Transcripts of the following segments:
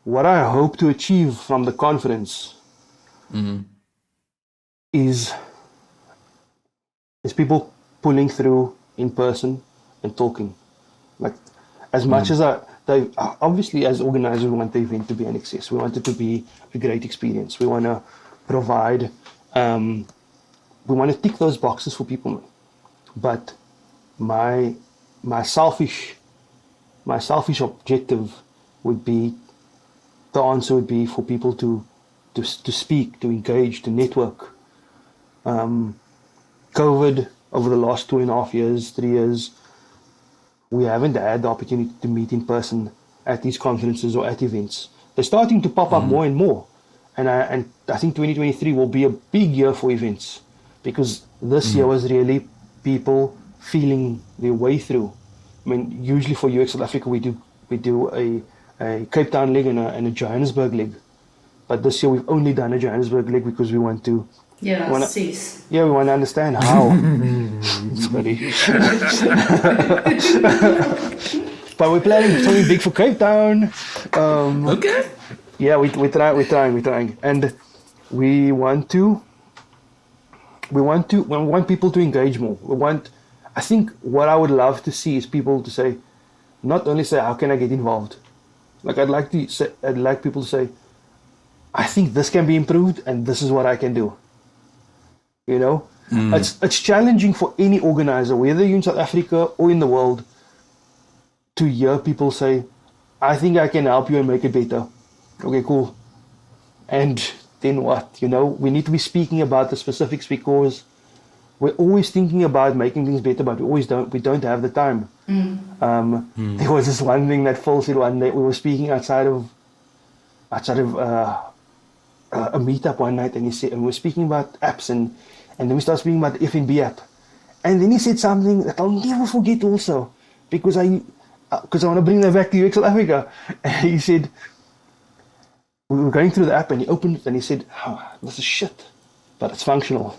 what I hope to achieve from the conference is people pulling through in person and talking. Like, as much as they obviously, as organizers, we want the event to be an success. We want it to be a great experience. We want to provide, we want to tick those boxes for people. But my selfish objective would be, the answer would be for people to speak, to engage, to network. COVID, over the last 2.5 years, 3 years, we haven't had the opportunity to meet in person at these conferences or at events. They're starting to pop up more and more. And I think 2023 will be a big year for events, because this year was really people feeling their way through. I mean, usually for UX South Africa, we do a Cape Town leg and a Johannesburg leg. But this year we've only done a Johannesburg leg because we want to we want to understand how. Sorry. But we're planning something big for Cape Town. Okay. Yeah, we're trying, and we want people to engage more. I think what I would love to see is people to say, not only say, how can I get involved? Like, I'd like people to say, I think this can be improved and this is what I can do. You know, it's challenging for any organizer, whether you're in South Africa or in the world, to hear people say, I think I can help you and make it better. Okay, cool. And then what? You know, we need to be speaking about the specifics, because we're always thinking about making things better, but we don't have the time. There was this one thing that Phil said one day. We were speaking outside of a meetup one night, and we were speaking about apps, and then we started speaking about the FNB app, and then he said something that I'll never forget also, because I want to bring that back to UX South Africa. And he said, we were going through the app, and he opened it and he said, this is shit, but it's functional.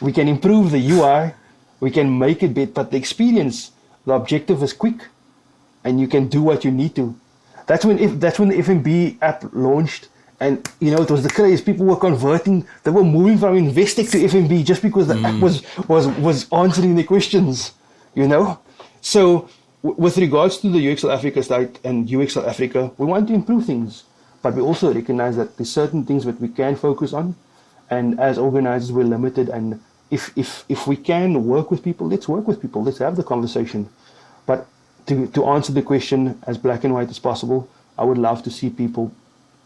We can improve the UI, we can make it better, but the experience, the objective is quick, and you can do what you need to. That's when the FNB app launched. And, you know, it was the craze. People were converting. They were moving from Investec to FNB just because the app was answering their questions, you know. So with regards to the UX South Africa site and UX South Africa, we want to improve things. But we also recognize that there's certain things that we can focus on. And as organizers, we're limited. And if we can work with people, let's work with people. Let's have the conversation. But to answer the question as black and white as possible, I would love to see people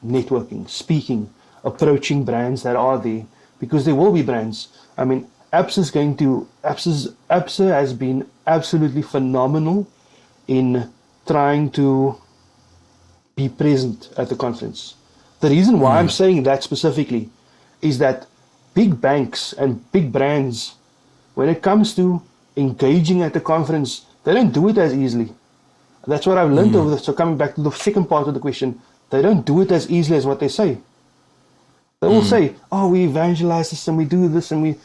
networking, speaking, approaching brands that are there, because there will be brands. I mean, ABSA has been absolutely phenomenal in trying to be present at the conference. The reason why I'm saying that specifically is that big banks and big brands, when it comes to engaging at the conference, they don't do it as easily. That's what I've learned over this. So coming back to the second part of the question, they don't do it as easily as what they say. They will say, we evangelize this and we do this, and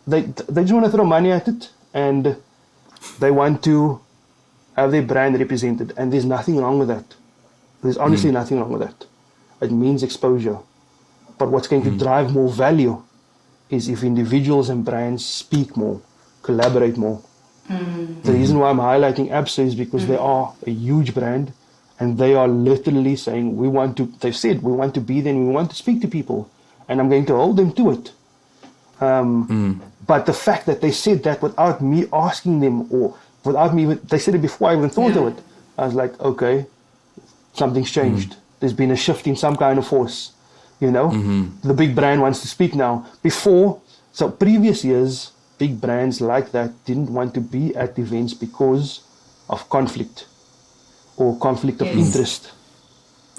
they just want to throw money at it, and they want to have their brand represented. And there's nothing wrong with that. There's honestly nothing wrong with that. It means exposure. But what's going to drive more value is if individuals and brands speak more, collaborate more. The reason why I'm highlighting ABSA is because they are a huge brand. And they are literally saying, they've said, we want to be there and we want to speak to people. And I'm going to hold them to it. But the fact that they said that without me asking them, or without me, they said it before I even thought of it. I was like, okay, something's changed. There's been a shift in some kind of force. You know, the big brand wants to speak now. Previous years, big brands like that didn't want to be at events because of conflict. Or conflict of interest.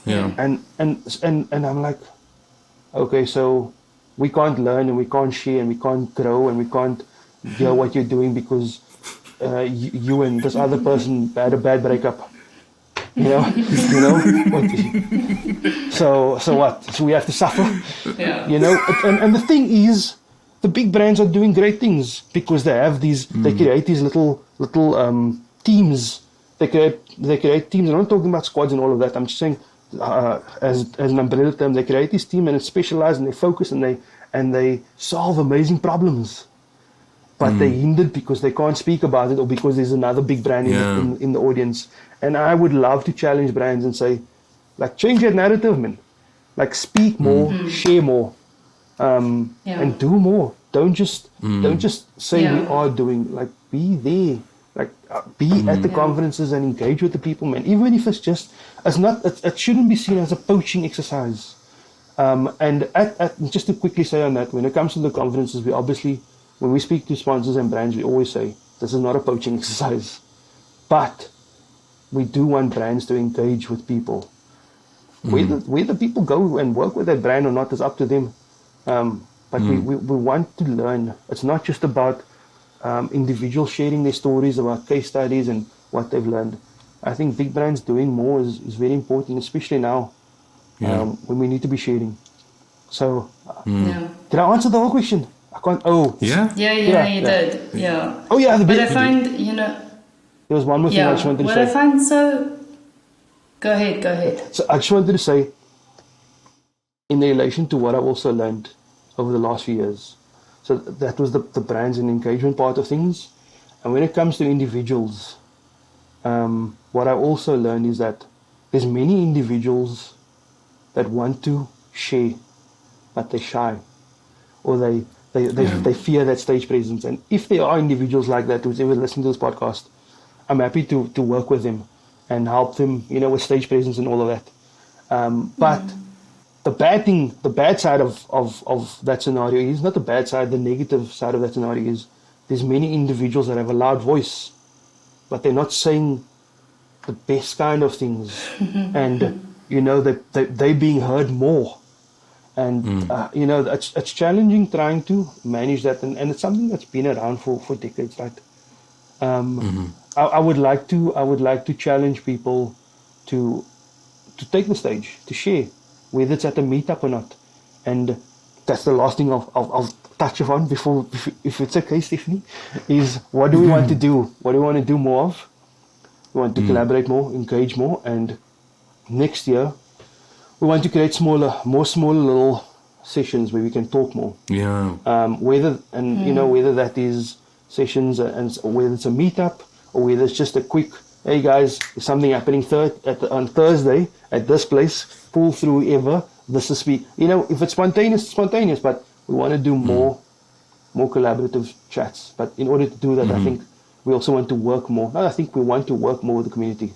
Yeah. And I'm like, okay, so we can't learn and we can't share and we can't grow and we can't hear what you're doing because you and this other person had a bad breakup. You know? So what? So we have to suffer? Yeah. You know? And the thing is, the big brands are doing great things because they have these, they create these little teams. They create teams. I'm not talking about squads and all of that. I'm just saying as an umbrella term, they create this team and it's specialized and they focus and they solve amazing problems. But they're hindered because they can't speak about it or because there's another big brand in the audience. And I would love to challenge brands and say, like, change that narrative, man. Like, speak more, share more, and do more. Don't just say we are doing. Like, be there. Like, be at the conferences and engage with the people, man. Even if it shouldn't be seen as a poaching exercise. And just to quickly say on that, when it comes to the conferences, we obviously, when we speak to sponsors and brands, we always say, this is not a poaching exercise. But we do want brands to engage with people. Whether people go and work with that brand or not is up to them. But we want to learn. It's not just about individuals sharing their stories about case studies and what they've learned. I think big brands doing more is very important, especially now when we need to be sharing. So, did I answer the whole question? I can't. Oh, Yeah, you did. Yeah. Oh, yeah, But I find, there was one more thing I just wanted to what say. I find so... Go ahead. So I just wanted to say, in relation to what I've also learned over the last few years, so that was the brands and engagement part of things. And when it comes to individuals, what I also learned is that there's many individuals that want to share, but they're shy, or they fear that stage presence. And if there are individuals like that who's ever listening to this podcast, I'm happy to work with them and help them, with stage presence and all of that. But the bad side of that scenario is not the bad side. The negative side of that scenario is there's many individuals that have a loud voice, but they're not saying the best kind of things, and they're being heard more. And it's challenging trying to manage that, and it's something that's been around for decades, right? I would like to challenge people to take the stage, to share, whether it's at a meetup or not. And that's the last thing I'll touch upon before, if it's okay, Stephanie, is what do we want to do? What do we want to do more of? We want to collaborate more, engage more, and next year we want to create smaller little sessions where we can talk more. Yeah. Whether that is sessions or whether it's a meetup or whether it's just a quick, hey guys, there's something happening on Thursday at this place, pull through ever. This is if it's spontaneous, but we want to do more collaborative chats. But in order to do that, I think we also want to work more. I think we want to work more with the community.